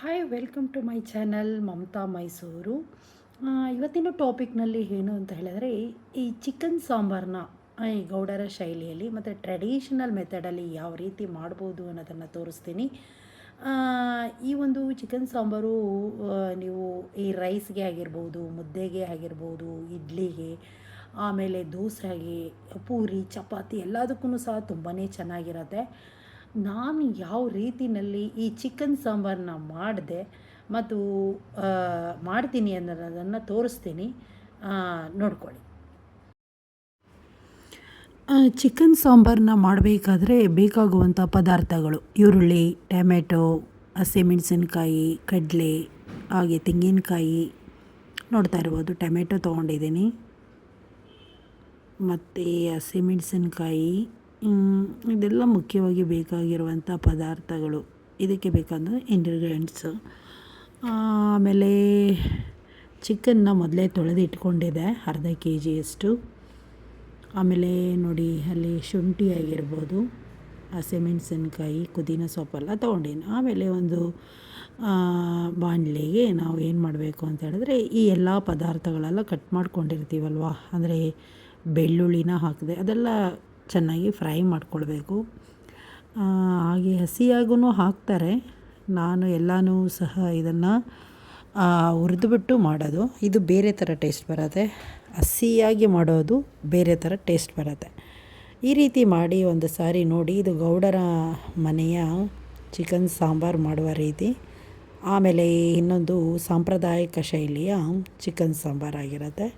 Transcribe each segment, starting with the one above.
Hi welcome to my channel Mamata Mysuru. ಇವತ್ತಿನ ಟಾಪಿಕ್ನಲ್ಲಿ ಏನು ಅಂತ ಹೇಳಿದರೆ, ಈ ಚಿಕನ್ ಸಾಂಬಾರನ್ನ ಈ ಗೌಡರ ಶೈಲಿಯಲ್ಲಿ ಮತ್ತು ಟ್ರೆಡಿಷನಲ್ ಮೆಥಡಲ್ಲಿ ಯಾವ ರೀತಿ ಮಾಡ್ಬೋದು ಅನ್ನೋದನ್ನು ತೋರಿಸ್ತೀನಿ. ಆ, ಈ ಒಂದು ಚಿಕನ್ ಸಾಂಬಾರು ನೀವು ಈ ರೈಸ್ಗೆ ಆಗಿರ್ಬೋದು, ಮುದ್ದೆಗೆ ಆಗಿರ್ಬೋದು, ಇಡ್ಲಿಗೆ, ಆಮೇಲೆ ದೋಸೆಗೆ, ಪೂರಿ, ಚಪಾತಿ ಎಲ್ಲದಕ್ಕೂ ಸಹ ತುಂಬಾ ಚೆನ್ನಾಗಿರುತ್ತೆ. ನಾನು ಯಾವ ರೀತಿಯಲ್ಲಿ ಈ ಚಿಕನ್ ಸಾಂಬಾರನ್ನ ಮಾಡಿದೆ ಮತ್ತು ಮಾಡ್ತೀನಿ ಅನ್ನೋದನ್ನು ತೋರಿಸ್ತೀನಿ, ನೋಡ್ಕೊಳ್ಳಿ. ಚಿಕನ್ ಸಾಂಬಾರನ್ನ ಮಾಡಬೇಕಾದ್ರೆ ಬೇಕಾಗುವಂಥ ಪದಾರ್ಥಗಳು: ಈರುಳ್ಳಿ, ಟೊಮೆಟೊ, ಹಸಿಮೆಣಸಿನ್ಕಾಯಿ, ಕಡಲೆ, ಹಾಗೆ ತೆಂಗಿನಕಾಯಿ. ನೋಡ್ತಾ ಇರ್ಬೋದು, ಟೊಮೆಟೊ ತೊಗೊಂಡಿದ್ದೀನಿ ಮತ್ತು ಹಸಿಮೆಣಸಿನ್ಕಾಯಿ. ಇದೆಲ್ಲ ಮುಖ್ಯವಾಗಿ ಬೇಕಾಗಿರುವಂಥ ಪದಾರ್ಥಗಳು. ಇದಕ್ಕೆ ಬೇಕಾದ ಇಂಗ್ರೀಡಿಯೆಂಟ್ಸು. ಆಮೇಲೆ ಚಿಕನ್ನ ಮೊದಲೇ ತೊಳೆದು ಇಟ್ಕೊಂಡಿದ್ದೆ, ಅರ್ಧ ಕೆ ಜಿಯಷ್ಟು. ಆಮೇಲೆ ನೋಡಿ, ಅಲ್ಲಿ ಶುಂಠಿ ಆಗಿರ್ಬೋದು, ಹಸಿಮೆಣಸಿನ್ಕಾಯಿ, ಪುದೀನ ಸೊಪ್ಪೆಲ್ಲ ತೊಗೊಂಡಿನಿ. ಆಮೇಲೆ ಒಂದು ಬಾಣಲೆಗೆ ನಾವು ಏನು ಮಾಡಬೇಕು ಅಂತ ಹೇಳಿದ್ರೆ, ಈ ಎಲ್ಲ ಪದಾರ್ಥಗಳೆಲ್ಲ ಕಟ್ ಮಾಡ್ಕೊಂಡಿರ್ತೀವಲ್ವ, ಅಂದರೆ ಬೆಳ್ಳುಳ್ಳಿನ ಹಾಕಿದೆ, ಅದೆಲ್ಲ ಚೆನ್ನಾಗಿ ಫ್ರೈ ಮಾಡ್ಕೊಳ್ಬೇಕು. ಹಾಗೆ ಹಸಿಯಾಗೂ ಹಾಕ್ತಾರೆ. ನಾನು ಎಲ್ಲನೂ ಸಹ ಇದನ್ನು ಹುರಿದ್ಬಿಟ್ಟು ಮಾಡೋದು. ಇದು ಬೇರೆ ಥರ ಟೇಸ್ಟ್ ಬರುತ್ತೆ. ಹಸಿಯಾಗಿ ಮಾಡೋದು ಬೇರೆ ಥರ ಟೇಸ್ಟ್ ಬರುತ್ತೆ. ಈ ರೀತಿ ಮಾಡಿ ಒಂದು ಸಾರಿ ನೋಡಿ. ಇದು ಗೌಡರ ಮನೆಯ ಚಿಕನ್ ಸಾಂಬಾರು ಮಾಡುವ ರೀತಿ. ಆಮೇಲೆ ಇನ್ನೊಂದು ಸಾಂಪ್ರದಾಯಿಕ ಶೈಲಿಯ ಚಿಕನ್ ಸಾಂಬಾರಾಗಿರುತ್ತೆ.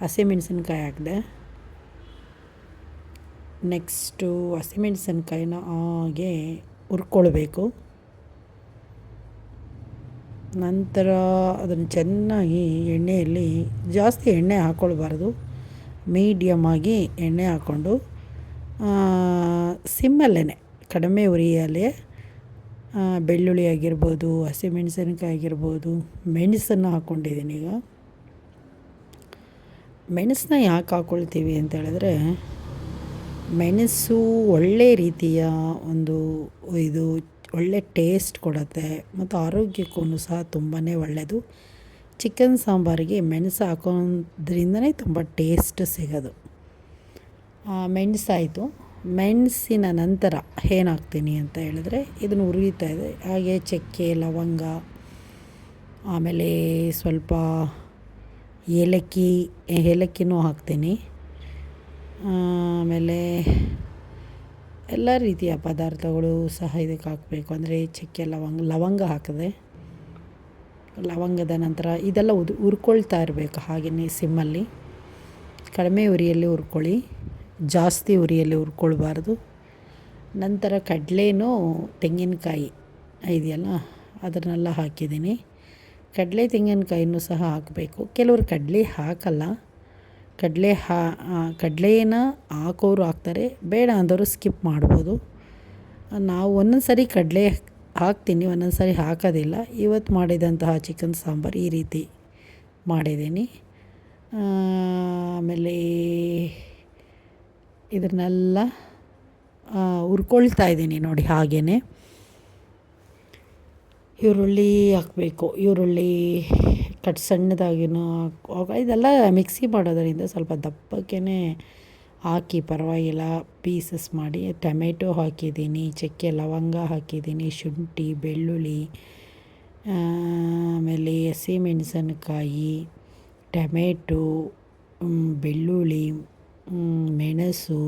ಹಸಿಮೆಣಸಿನ್ಕಾಯಿ ಹಾಕಿದೆ. ನೆಕ್ಸ್ಟು ಹಸಿಮೆಣಸಿನ್ಕಾಯಿನ ಹಾಗೆ ಹುರ್ಕೊಳ್ಬೇಕು. ನಂತರ ಅದನ್ನು ಚೆನ್ನಾಗಿ ಎಣ್ಣೆಯಲ್ಲಿ, ಜಾಸ್ತಿ ಎಣ್ಣೆ ಹಾಕ್ಕೊಳ್ಬಾರ್ದು, ಮೀಡಿಯಮ್ಮಾಗಿ ಎಣ್ಣೆ ಹಾಕ್ಕೊಂಡು ಸಿಮ್ಮಲ್ಲೇ ಕಡಿಮೆ ಉರಿಯಲ್ಲಿ ಬೆಳ್ಳುಳ್ಳಿ ಆಗಿರ್ಬೋದು, ಹಸಿಮೆಣಸಿನ್ಕಾಯಿ ಆಗಿರ್ಬೋದು, ಮೆಣಸನ್ನು ಹಾಕ್ಕೊಂಡಿದ್ದೀನಿ. ಈಗ ಮೆಣಸನ್ನ ಯಾಕೆ ಹಾಕ್ಕೊಳ್ತೀವಿ ಅಂತ ಹೇಳಿದ್ರೆ, ಮೆಣಸು ಒಳ್ಳೆ ರೀತಿಯ ಒಂದು ಇದು ಒಳ್ಳೆ ಟೇಸ್ಟ್ ಕೊಡುತ್ತೆ ಮತ್ತು ಆರೋಗ್ಯಕ್ಕೂ ಸಹ ತುಂಬಾ ಒಳ್ಳೆಯದು. ಚಿಕನ್ ಸಾಂಬಾರಿಗೆ ಮೆಣಸು ಹಾಕೋದ್ರಿಂದನೇ ತುಂಬ ಟೇಸ್ಟ್ ಸಿಗೋದು. ಮೆಣಸಾಯಿತು. ಮೆಣಸಿನ ನಂತರ ಏನಾಗ್ತೀನಿ ಅಂತ ಹೇಳಿದ್ರೆ, ಇದನ್ನು ಹುರಿತಾಯಿದೆ. ಹಾಗೆ ಚಕ್ಕೆ, ಲವಂಗ, ಆಮೇಲೆ ಸ್ವಲ್ಪ ಏಲಕ್ಕಿನೂ ಹಾಕ್ತೀನಿ. ಆಮೇಲೆ ಎಲ್ಲ ರೀತಿಯ ಪದಾರ್ಥಗಳು ಸಹ ಇದಕ್ಕೆ ಹಾಕಬೇಕು. ಅಂದರೆ ಚಕ್ಕೆ, ಲವಂಗ ಹಾಕಿದೆ. ಲವಂಗದ ನಂತರ ಇದೆಲ್ಲ ಹುರ್ಕೊಳ್ತಾ ಇರಬೇಕು. ಹಾಗೆಯೇ ಸಿಮ್ಮಲ್ಲಿ ಕಡಿಮೆ ಉರಿಯಲ್ಲಿ ಹುರ್ಕೊಳ್ಳಿ, ಜಾಸ್ತಿ ಉರಿಯಲ್ಲಿ ಹುರ್ಕೊಳ್ಬಾರ್ದು. ನಂತರ ಕಡಲೆನೂ ತೆಂಗಿನಕಾಯಿ ಇದೆಯಲ್ಲ, ಅದನ್ನೆಲ್ಲ ಹಾಕಿದ್ದೀನಿ. ಕಡಲೆ ತೆಂಗಿನಕಾಯಿನೂ ಸಹ ಹಾಕಬೇಕು. ಕೆಲವರು ಕಡಲೆ ಹಾಕಲ್ಲ. ಕಡಲೆನ ಹಾಕೋರು ಹಾಕ್ತಾರೆ, ಬೇಡ ಅಂದವರು ಸ್ಕಿಪ್ ಮಾಡ್ಬೋದು. ನಾವು ಒಂದೊಂದು ಸಾರಿ ಕಡಲೆ ಹಾಕ್ತೀನಿ, ಒಂದೊಂದು ಸಾರಿ ಹಾಕೋದಿಲ್ಲ. ಇವತ್ತು ಮಾಡಿದಂತಹ ಚಿಕನ್ ಸಾಂಬಾರು ಈ ರೀತಿ ಮಾಡಿದ್ದೀನಿ. ಆಮೇಲೆ ಇದನ್ನೆಲ್ಲ ಹುರ್ಕೊಳ್ತಾ ಇದ್ದೀನಿ ನೋಡಿ. ಹಾಗೆಯೇ ಈರುಳ್ಳಿ ಹಾಕಬೇಕು. ಈರುಳ್ಳಿ ಸಣ್ಣದಾಗಿನೂ ಇದೆಲ್ಲ ಮಿಕ್ಸಿ ಮಾಡೋದರಿಂದ ಸ್ವಲ್ಪ ದಪ್ಪಕ್ಕೇ ಹಾಕಿ ಪರವಾಗಿಲ್ಲ, ಪೀಸಸ್ ಮಾಡಿ. ಟೊಮೆಟೊ ಹಾಕಿದ್ದೀನಿ, ಚಕ್ಕೆ ಲವಂಗ ಹಾಕಿದ್ದೀನಿ, ಶುಂಠಿ, ಬೆಳ್ಳುಳ್ಳಿ, ಆಮೇಲೆ ಹಸಿಮೆಣಸಿನ್ಕಾಯಿ, ಟೊಮೆಟೊ, ಬೆಳ್ಳುಳ್ಳಿ, ಮೆಣಸು,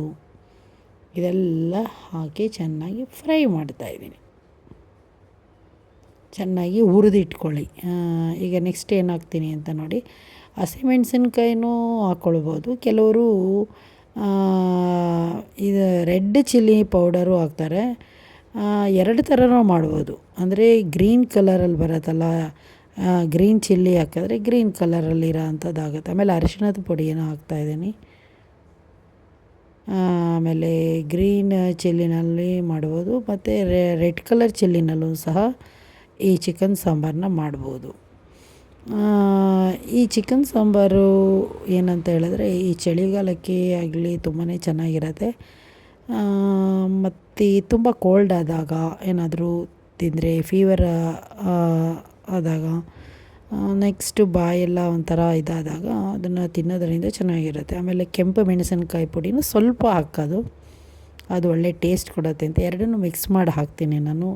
ಇದೆಲ್ಲ ಹಾಕಿ ಚೆನ್ನಾಗಿ ಫ್ರೈ ಮಾಡ್ತಾಯಿದ್ದೀನಿ. ಚೆನ್ನಾಗಿ ಹುರಿದಿಟ್ಕೊಳ್ಳಿ. ಈಗ ನೆಕ್ಸ್ಟ್ ಏನು ಹಾಕ್ತೀನಿ ಅಂತ ನೋಡಿ. ಹಸಿಮೆಣಸಿನ್ಕಾಯಿನೂ ಹಾಕ್ಕೊಳ್ಬೋದು. ಕೆಲವರು ಇದು ರೆಡ್ ಚಿಲ್ಲಿ ಪೌಡರು ಹಾಕ್ತಾರೆ. ಎರಡು ಥರನೂ ಮಾಡ್ಬೋದು. ಅಂದರೆ ಗ್ರೀನ್ ಕಲರಲ್ಲಿ ಬರುತ್ತಲ್ಲ, ಗ್ರೀನ್ ಚಿಲ್ಲಿ ಹಾಕಿದ್ರೆ ಗ್ರೀನ್ ಕಲರಲ್ಲಿರೋ ಅಂಥದ್ದಾಗುತ್ತೆ. ಆಮೇಲೆ ಅರಿಶಿಣದ ಪುಡಿಯನ್ನು ಹಾಕ್ತಾಯಿದ್ದೀನಿ. ಆಮೇಲೆ ಗ್ರೀನ್ ಚಿಲ್ಲಿನಲ್ಲಿ ಮಾಡ್ಬೋದು, ಮತ್ತು ರೆಡ್ ಕಲರ್ ಚಿಲ್ಲಿನಲ್ಲೂ ಸಹ ಈ ಚಿಕನ್ ಸಾಂಬಾರನ್ನ ಮಾಡ್ಬೋದು. ಈ ಚಿಕನ್ ಸಾಂಬಾರು ಏನಂತ ಹೇಳಿದ್ರೆ, ಈ ಚಳಿಗಾಲಕ್ಕೆ ಆಗಲಿ ತುಂಬಾ ಚೆನ್ನಾಗಿರುತ್ತೆ. ಮತ್ತು ತುಂಬ ಕೋಲ್ಡ್ ಆದಾಗ ಏನಾದರೂ ತಿಂದರೆ ಫೀವರ್ ಆದಾಗ ನೆಕ್ಸ್ಟು ಬಾಯೆಲ್ಲ ಒಂಥರ ಇದಾದಾಗ ಅದನ್ನು ತಿನ್ನೋದ್ರಿಂದ ಚೆನ್ನಾಗಿರುತ್ತೆ. ಆಮೇಲೆ ಕೆಂಪು ಮೆಣಸಿನ್ಕಾಯಿ ಪುಡಿನೂ ಸ್ವಲ್ಪ ಹಾಕೋದು, ಅದು ಒಳ್ಳೆ ಟೇಸ್ಟ್ ಕೊಡುತ್ತೆ ಅಂತ ಎರಡನ್ನೂ ಮಿಕ್ಸ್ ಮಾಡಿ ಹಾಕ್ತೀನಿ ನಾನು.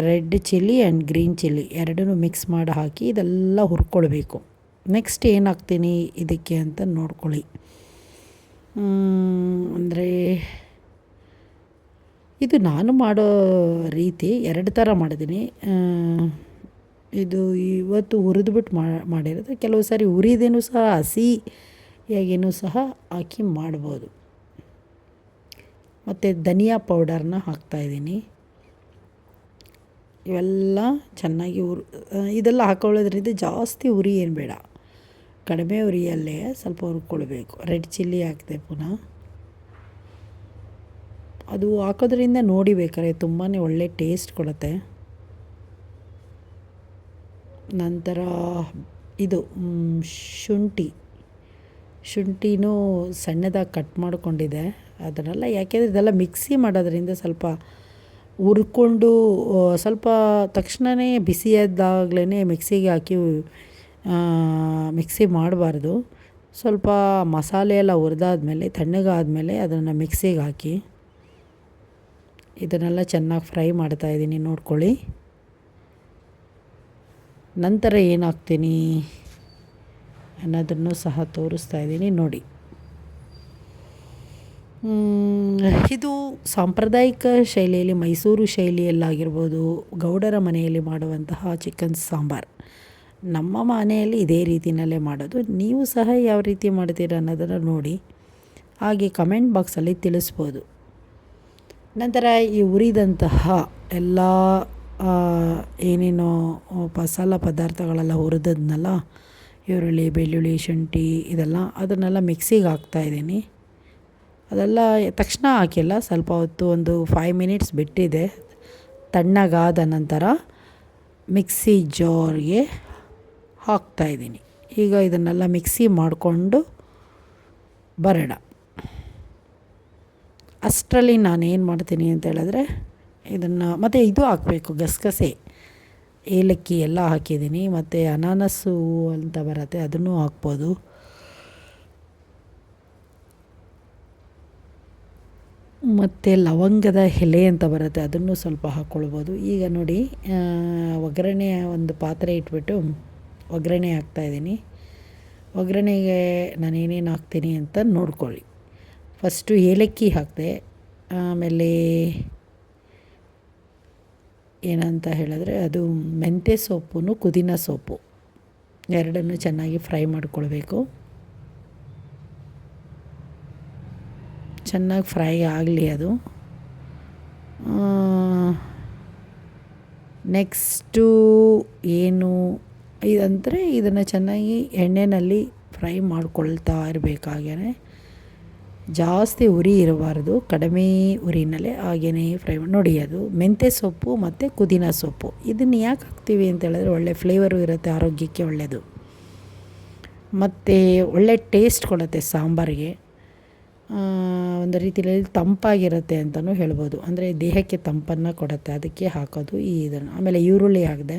Red chilli and green chilli ಎರಡನ್ನೂ ಮಿಕ್ಸ್ ಮಾಡಿ ಹಾಕಿ ಇದೆಲ್ಲ ಹುರ್ಕೊಳ್ಬೇಕು. ನೆಕ್ಸ್ಟ್ ಏನು ಹಾಕ್ತೀನಿ ಇದಕ್ಕೆ ಅಂತ ನೋಡ್ಕೊಳ್ಳಿ. ಅಂದರೆ ಇದು ನಾನು ಮಾಡೋ ರೀತಿ 2 ಥರ ಮಾಡಿದ್ದೀನಿ. ಇದು ಇವತ್ತು ಹುರಿದ್ಬಿಟ್ಟು ಮಾಡಿರೋದು. ಕೆಲವು ಸಾರಿ ಹುರಿದೇನೂ ಸಹ ಹಸಿಯಾಗೇನೂ ಸಹ ಹಾಕಿ ಮಾಡ್ಬೋದು. ಮತ್ತು ಧನಿಯಾ ಪೌಡರ್ನ ಹಾಕ್ತಾಯಿದ್ದೀನಿ. ಇವೆಲ್ಲ ಚೆನ್ನಾಗಿ ಇದೆಲ್ಲ ಹಾಕೊಳ್ಳೋದ್ರಿಂದ ಜಾಸ್ತಿ ಉರಿ ಏನು ಬೇಡ, ಕಡಿಮೆ ಉರಿಯಲ್ಲೇ ಸ್ವಲ್ಪ ಹುರ್ಕೊಳ್ಬೇಕು. ರೆಡ್ ಚಿಲ್ಲಿ ಹಾಕಿದೆ ಪುನಃ. ಅದು ಹಾಕೋದ್ರಿಂದ ನೋಡಿ ಬೇಕಾದ್ರೆ ತುಂಬಾ ಒಳ್ಳೆ ಟೇಸ್ಟ್ ಕೊಡುತ್ತೆ. ನಂತರ ಇದು ಶುಂಠಿನೂ ಸಣ್ಣದಾಗಿ ಕಟ್ ಮಾಡ್ಕೊಂಡಿದ್ದೆ. ಅದನ್ನೆಲ್ಲ ಯಾಕೆಂದರೆ ಇದೆಲ್ಲ ಮಿಕ್ಸಿ ಮಾಡೋದ್ರಿಂದ ಸ್ವಲ್ಪ ಹುರ್ಕೊಂಡು ಸ್ವಲ್ಪ ತಕ್ಷಣವೇ ಬಿಸಿಯಾದಾಗಲೇ ಮಿಕ್ಸಿಗೆ ಹಾಕಿ ಮಿಕ್ಸಿ ಮಾಡಬಾರ್ದು. ಸ್ವಲ್ಪ ಮಸಾಲೆ ಎಲ್ಲ ಹುರಿದಾದ್ಮೇಲೆ ತಣ್ಣಗಾದ್ಮೇಲೆ ಅದನ್ನು ಮಿಕ್ಸಿಗೆ ಹಾಕಿ ಇದನ್ನೆಲ್ಲ ಚೆನ್ನಾಗಿ ಫ್ರೈ ಮಾಡ್ತಾಯಿದ್ದೀನಿ, ನೋಡ್ಕೊಳ್ಳಿ. ನಂತರ ಏನು ಹಾಕ್ತೀನಿ ಅನ್ನೋದನ್ನು ಸಹ ತೋರಿಸ್ತಾ ಇದ್ದೀನಿ ನೋಡಿ. ಇದು ಸಾಂಪ್ರದಾಯಿಕ ಶೈಲಿಯಲ್ಲಿ, ಮೈಸೂರು ಶೈಲಿಯಲ್ಲಾಗಿರ್ಬೋದು, ಗೌಡರ ಮನೆಯಲ್ಲಿ ಮಾಡುವಂತಹ ಚಿಕನ್ ಸಾಂಬಾರು. ನಮ್ಮ ಮನೆಯಲ್ಲಿ ಇದೇ ರೀತಿಯಲ್ಲೇ ಮಾಡೋದು. ನೀವು ಸಹ ಯಾವ ರೀತಿ ಮಾಡ್ತೀರ ಅನ್ನೋದನ್ನು ನೋಡಿ, ಹಾಗೆ ಕಮೆಂಟ್ ಬಾಕ್ಸಲ್ಲಿ ತಿಳಿಸ್ಬೋದು. ನಂತರ ಈ ಹುರಿದಂತಹ ಎಲ್ಲ ಏನೇನೋ ಮಸಾಲ ಪದಾರ್ಥಗಳೆಲ್ಲ ಹುರಿದದ್ನಲ್ಲ, ಈರುಳ್ಳಿ, ಬೆಳ್ಳುಳ್ಳಿ, ಶುಂಠಿ ಅದನ್ನೆಲ್ಲ ಮಿಕ್ಸಿಗೆ ಹಾಕ್ತಾಯಿದ್ದೀನಿ. ಅದೆಲ್ಲ ತಕ್ಷಣ ಹಾಕಿಲ್ಲ, ಸ್ವಲ್ಪ ಹೊತ್ತು ಒಂದು 5 ಮಿನಿಟ್ಸ್ ಬಿಟ್ಟಿದೆ. ತಣ್ಣಗಾದ ನಂತರ ಮಿಕ್ಸಿ ಜಾರ್ಗೆ ಹಾಕ್ತಾಯಿದ್ದೀನಿ. ಈಗ ಇದನ್ನೆಲ್ಲ ಮಿಕ್ಸಿ ಮಾಡಿಕೊಂಡು ಬರೋಣ. ಅಷ್ಟರಲ್ಲಿ ನಾನೇನು ಮಾಡ್ತೀನಿ ಅಂತ ಹೇಳಿದ್ರೆ ಇದನ್ನು ಮತ್ತು ಇದು ಹಾಕಬೇಕು, ಗಸಗಸೆ, ಏಲಕ್ಕಿ ಎಲ್ಲ ಹಾಕಿದ್ದೀನಿ. ಮತ್ತು ಅನಾನಸು ಅಂತ ಬರುತ್ತೆ, ಅದನ್ನು ಹಾಕ್ಬೋದು. ಮತ್ತು ಲವಂಗದ ಎಲೆ ಅಂತ ಬರುತ್ತೆ, ಅದನ್ನು ಸ್ವಲ್ಪ ಹಾಕ್ಕೊಳ್ಬೋದು. ಈಗ ನೋಡಿ, ಒಗ್ಗರಣೆ ಒಂದು ಪಾತ್ರೆ ಇಟ್ಬಿಟ್ಟು ಒಗ್ಗರಣೆ ಹಾಕ್ತಾಯಿದ್ದೀನಿ. ಒಗ್ಗರಣೆಗೆ ನಾನು ಏನೇನು ಹಾಕ್ತೀನಿ ಅಂತ ನೋಡ್ಕೊಳ್ಳಿ. ಫಸ್ಟು ಏಲಕ್ಕಿ ಹಾಕಿದೆ, ಆಮೇಲೆ ಏನಂತ ಹೇಳಿದ್ರೆ ಅದು ಮೆಂತ್ಯ ಸೊಪ್ಪು, ಪುದೀನ ಸೊಪ್ಪು ಎರಡನ್ನೂ ಚೆನ್ನಾಗಿ ಫ್ರೈ ಮಾಡ್ಕೊಳ್ಬೇಕು. ಚೆನ್ನಾಗಿ ಫ್ರೈ ಆಗಲಿ ಅದು. ನೆಕ್ಸ್ಟು ಏನು ಇದಂದರೆ ಇದನ್ನು ಚೆನ್ನಾಗಿ ಎಣ್ಣೆಯಲ್ಲಿ ಫ್ರೈ ಮಾಡ್ಕೊಳ್ತಾ ಇರಬೇಕಾಗೇ, ಜಾಸ್ತಿ ಉರಿ ಇರಬಾರ್ದು, ಕಡಿಮೆ ಉರಿನಲ್ಲೇ ಹಾಗೇ ಫ್ರೈ ನೋಡಿ. ಅದು ಮೆಂತ್ಯ ಸೊಪ್ಪು ಮತ್ತು ಪುದೀನ ಸೊಪ್ಪು ಇದನ್ನು ಯಾಕೆ ಹಾಕ್ತೀವಿ ಅಂತ ಹೇಳಿದ್ರೆ ಒಳ್ಳೆ ಫ್ಲೇವರು ಇರುತ್ತೆ, ಆರೋಗ್ಯಕ್ಕೆ ಒಳ್ಳೆಯದು, ಮತ್ತು ಒಳ್ಳೆ ಟೇಸ್ಟ್ ಕೊಡುತ್ತೆ ಸಾಂಬಾರಿಗೆ. ಒಂದು ರೀತಿಯಲ್ಲಿ ತಂಪಾಗಿರುತ್ತೆ ಅಂತಲೂ ಹೇಳ್ಬೋದು, ಅಂದರೆ ದೇಹಕ್ಕೆ ತಂಪನ್ನು ಕೊಡುತ್ತೆ, ಅದಕ್ಕೆ ಹಾಕೋದು ಇದನ್ನು. ಆಮೇಲೆ ಈರುಳ್ಳಿ ಹಾಕಿದೆ.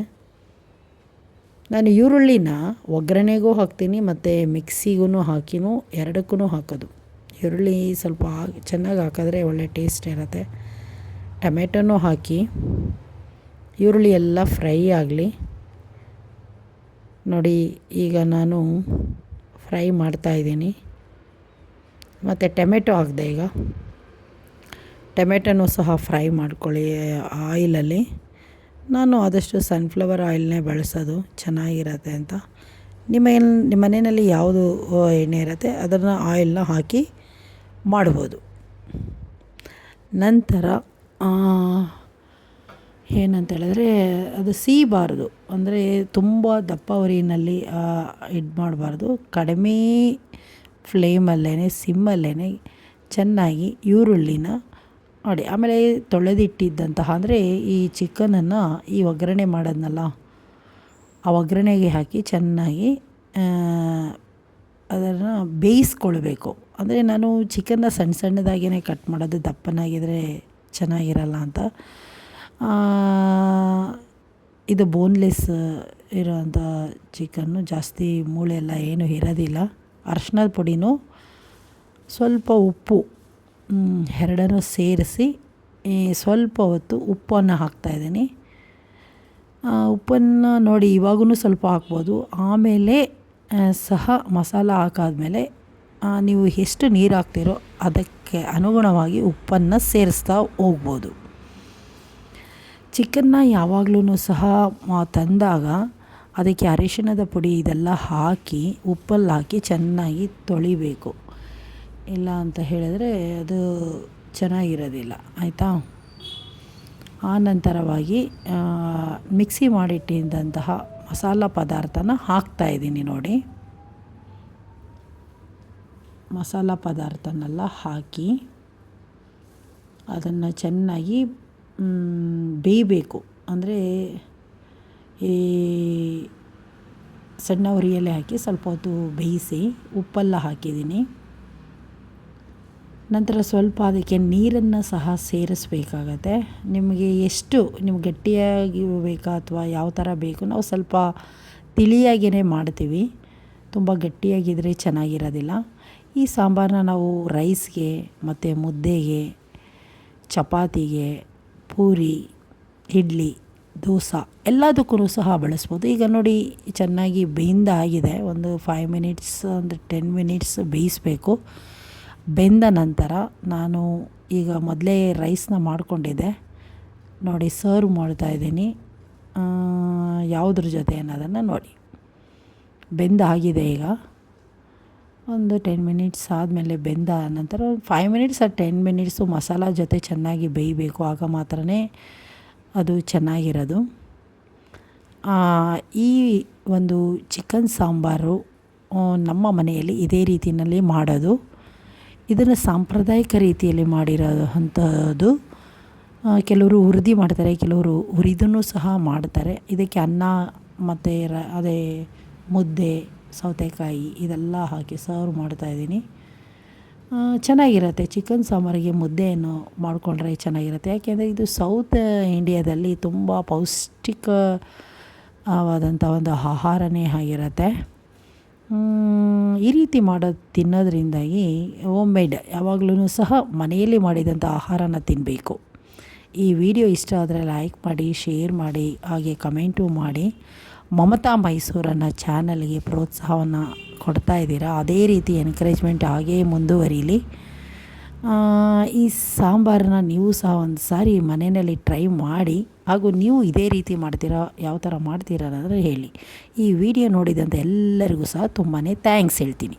ನಾನು ಈರುಳ್ಳಿನ ಒಗ್ಗರಣೆಗೂ ಹಾಕ್ತೀನಿ ಮತ್ತು ಮಿಕ್ಸಿಗೂ ಹಾಕಿನೂ ಎರಡಕ್ಕೂ ಹಾಕೋದು. ಈರುಳ್ಳಿ ಸ್ವಲ್ಪ ಚೆನ್ನಾಗಿ ಹಾಕಿದ್ರೆ ಒಳ್ಳೆ ಟೇಸ್ಟ್ ಇರುತ್ತೆ. ಟೊಮೆಟೊನೂ ಹಾಕಿ ಈರುಳ್ಳಿ ಎಲ್ಲ ಫ್ರೈ ಆಗಲಿ ನೋಡಿ. ಈಗ ನಾನು ಫ್ರೈ ಮಾಡ್ತಾಯಿದ್ದೀನಿ. ಮತ್ತು ಟೊಮೆಟೊ ಹಾಕಿದೆ. ಈಗ ಟೊಮೆಟೊನೂ ಸಹ ಫ್ರೈ ಮಾಡ್ಕೊಳ್ಳಿ ಆಯಿಲಲ್ಲಿ. ನಾನು ಆದಷ್ಟು ಸನ್ಫ್ಲವರ್ ಆಯಿಲ್ನೇ ಬಳಸೋದು, ಚೆನ್ನಾಗಿರತ್ತೆ ಅಂತ. ನಿಮ್ಮ ಮನೆಯಲ್ಲಿ ಯಾವುದು ಎಣ್ಣೆ ಇರುತ್ತೆ ಅದನ್ನು ಆಯಿಲ್ನ ಹಾಕಿ ಮಾಡ್ಬೋದು. ನಂತರ ಏನಂತ ಹೇಳಿದ್ರೆ ಅದು ಸೀಬಾರ್ದು, ಅಂದರೆ ತುಂಬ ದಪ್ಪ ಉರಿನಲ್ಲಿ ಇದು ಮಾಡಬಾರ್ದು, ಕಡಿಮೆ ಫ್ಲೇಮಲ್ಲೇ ಸಿಮ್ಮಲ್ಲೇ ಚೆನ್ನಾಗಿ ಈರುಳ್ಳಿನ ನೋಡಿ. ಆಮೇಲೆ ತೊಳೆದಿಟ್ಟಿದ್ದಂತಹ, ಅಂದರೆ ಈ ಚಿಕನನ್ನು ಈ ಒಗ್ಗರಣೆ ಮಾಡೋದ್ನಲ್ಲ ಆ ಒಗ್ಗರಣೆಗೆ ಹಾಕಿ ಚೆನ್ನಾಗಿ ಅದನ್ನು ಬೇಯಿಸ್ಕೊಳ್ಬೇಕು. ಅಂದರೆ ನಾನು ಚಿಕನ್ನ ಸಣ್ಣದಾಗಿಯೇ ಕಟ್ ಮಾಡೋದು, ದಪ್ಪನಾಗಿದ್ದರೆ ಚೆನ್ನಾಗಿರಲ್ಲ ಅಂತ. ಆ, ಇದು ಬೋನ್ಲೆಸ್ ಇರೋಂಥ ಚಿಕನ್ನು, ಜಾಸ್ತಿ ಮೂಳೆ ಎಲ್ಲ ಏನೂ ಇರೋದಿಲ್ಲ. ಅರಶಿನದ ಪುಡಿನೂ ಸ್ವಲ್ಪ ಉಪ್ಪು ಎರಡನ್ನೂ ಸೇರಿಸಿ ಸ್ವಲ್ಪ ಹೊತ್ತು ಉಪ್ಪನ್ನು ಹಾಕ್ತಾಯಿದ್ದೀನಿ. ಉಪ್ಪನ್ನು ನೋಡಿ ಇವಾಗೂ ಸ್ವಲ್ಪ ಹಾಕ್ಬೋದು. ಆಮೇಲೆ ಸಹ ಮಸಾಲ ಹಾಕಾದ್ಮೇಲೆ ನೀವು ಎಷ್ಟು ನೀರು ಹಾಕ್ತೀರೋ ಅದಕ್ಕೆ ಅನುಗುಣವಾಗಿ ಉಪ್ಪನ್ನು ಸೇರಿಸ್ತಾ ಹೋಗ್ಬೋದು. ಚಿಕನ್ನ ಯಾವಾಗಲೂ ಸಹ ತಂದಾಗ ಅದಕ್ಕೆ ಅರಿಶಿಣದ ಪುಡಿ ಇದೆಲ್ಲ ಹಾಕಿ ಉಪ್ಪಲ್ಲಿ ಹಾಕಿ ಚೆನ್ನಾಗಿ ತೊಳಿಬೇಕು. ಇಲ್ಲ ಅಂತ ಹೇಳಿದ್ರೆ ಅದು ಚೆನ್ನಾಗಿರೋದಿಲ್ಲ, ಆಯಿತಾ. ಆ ನಂತರವಾಗಿ ಮಿಕ್ಸಿ ಮಾಡಿಟ್ಟಿದ್ದಂತಹ ಮಸಾಲ ಪದಾರ್ಥನ ಹಾಕ್ತಾಯಿದ್ದೀನಿ ನೋಡಿ. ಮಸಾಲ ಪದಾರ್ಥನೆಲ್ಲ ಹಾಕಿ ಅದನ್ನು ಚೆನ್ನಾಗಿ ಬೇಯಬೇಕು. ಅಂದರೆ ಈ ಸಣ್ಣ ಉರಿಯಲ್ಲೇ ಹಾಕಿ ಸ್ವಲ್ಪ ಹೊತ್ತು ಬೇಯಿಸಿ ಉಪ್ಪೆಲ್ಲ ಹಾಕಿದ್ದೀನಿ. ನಂತರ ಸ್ವಲ್ಪ ಅದಕ್ಕೆ ನೀರನ್ನು ಸಹ ಸೇರಿಸ್ಬೇಕಾಗತ್ತೆ. ನಿಮಗೆ ಎಷ್ಟು ನಿಮ್ಗೆ ಗಟ್ಟಿಯಾಗಿ ಬೇಕಾ ಅಥವಾ ಯಾವ ಥರ ಬೇಕು, ನಾವು ಸ್ವಲ್ಪ ತಿಳಿಯಾಗಿಯೇ ಮಾಡ್ತೀವಿ, ತುಂಬ ಗಟ್ಟಿಯಾಗಿದ್ದರೆ ಚೆನ್ನಾಗಿರೋದಿಲ್ಲ. ಈ ಸಾಂಬಾರನ್ನ ನಾವು ರೈಸ್ಗೆ ಮತ್ತು ಮುದ್ದೆಗೆ, ಚಪಾತಿಗೆ, ಪೂರಿ, ಇಡ್ಲಿ, ದೋಸೆ ಎಲ್ಲದಕ್ಕೂ ಸಹ ಬಳಸ್ಬೋದು. ಈಗ ನೋಡಿ ಚೆನ್ನಾಗಿ ಬೆಂದಾಗಿದೆ. ಒಂದು 5 ಮಿನಿಟ್ಸ್ ಅಂದರೆ 10 ಮಿನಿಟ್ಸ್ ಬೇಯಿಸಬೇಕು. ಬೆಂದ ನಂತರ ನಾನು ಈಗ ಮೊದಲೇ ರೈಸ್ನ ಮಾಡಿಕೊಂಡಿದ್ದೆ ನೋಡಿ, ಸರ್ವ್ ಮಾಡ್ತಾಯಿದ್ದೀನಿ. ಯಾವುದ್ರ ಜೊತೆ ಅನ್ನೋದನ್ನು ನೋಡಿ. ಬೆಂದಾಗಿದೆ. ಈಗ ಒಂದು 10 ಮಿನಿಟ್ಸ್ ಆದಮೇಲೆ ಬೆಂದ ನಂತರ 5 ಮಿನಿಟ್ಸ್ 10 ಮಿನಿಟ್ಸು ಮಸಾಲ ಜೊತೆ ಚೆನ್ನಾಗಿ ಬೇಯಬೇಕು. ಆಗ ಮಾತ್ರ ಅದು ಚೆನ್ನಾಗಿರೋದು. ಈ ಒಂದು ಚಿಕನ್ ಸಾಂಬಾರು ನಮ್ಮ ಮನೆಯಲ್ಲಿ ಇದೇ ರೀತಿಯಲ್ಲಿ ಮಾಡೋದು. ಇದನ್ನು ಸಾಂಪ್ರದಾಯಿಕ ರೀತಿಯಲ್ಲಿ ಮಾಡಿರೋಂಥದ್ದು. ಕೆಲವರು ಹುರಿದು ಮಾಡ್ತಾರೆ, ಕೆಲವರು ಹುರಿದೂ ಸಹ ಮಾಡ್ತಾರೆ. ಇದಕ್ಕೆ ಅನ್ನ ಮತ್ತು ಅದೇ ಮುದ್ದೆ, ಸೌತೆಕಾಯಿ ಇದೆಲ್ಲ ಹಾಕಿ ಸರ್ವ್ ಮಾಡ್ತಾಯಿದ್ದೀನಿ. ಚೆನ್ನಾಗಿರುತ್ತೆ. ಚಿಕನ್ ಸಾಂಬಾರಿಗೆ ಮುದ್ದೆಯನ್ನು ಮಾಡಿಕೊಂಡ್ರೆ ಚೆನ್ನಾಗಿರುತ್ತೆ. ಯಾಕೆಂದರೆ ಇದು ಸೌತ್ ಇಂಡಿಯಾದಲ್ಲಿ ತುಂಬ ಪೌಷ್ಟಿಕವಾದಂಥ ಒಂದು ಆಹಾರನೇ ಆಗಿರುತ್ತೆ. ಈ ರೀತಿ ತಿನ್ನೋದ್ರಿಂದಾಗಿ ಹೋಮ್ ಮೇಡ್ ಯಾವಾಗಲೂ ಸಹ ಮನೆಯಲ್ಲಿ ಮಾಡಿದಂಥ ಆಹಾರನ ತಿನ್ನಬೇಕು. ಈ ವಿಡಿಯೋ ಇಷ್ಟ ಆದರೆ ಲೈಕ್ ಮಾಡಿ, ಶೇರ್ ಮಾಡಿ, ಹಾಗೆ ಕಮೆಂಟು ಮಾಡಿ. ಮಮತಾ ಮೈಸೂರನ್ನು ಚಾನಲ್ಗೆ ಪ್ರೋತ್ಸಾಹವನ್ನು ಕೊಡ್ತಾ ಇದ್ದೀರಾ, ಅದೇ ರೀತಿ ಎನ್ಕರೇಜ್ಮೆಂಟ್ ಹಾಗೇ ಮುಂದುವರಿಲಿ. ಈ ಸಾಂಬಾರನ್ನ ನೀವು ಸಹ ಒಂದು ಸಾರಿ ಮನೆಯಲ್ಲಿ ಟ್ರೈ ಮಾಡಿ, ಹಾಗೂ ನೀವು ಇದೇ ರೀತಿ ಮಾಡ್ತೀರಾ, ಯಾವ ಥರ ಮಾಡ್ತೀರಾ ಅನ್ನೋದನ್ನು ಹೇಳಿ. ಈ ವಿಡಿಯೋ ನೋಡಿದಂಥ ಎಲ್ಲರಿಗೂ ಸಹ ತುಂಬಾ ಥ್ಯಾಂಕ್ಸ್ ಹೇಳ್ತೀನಿ.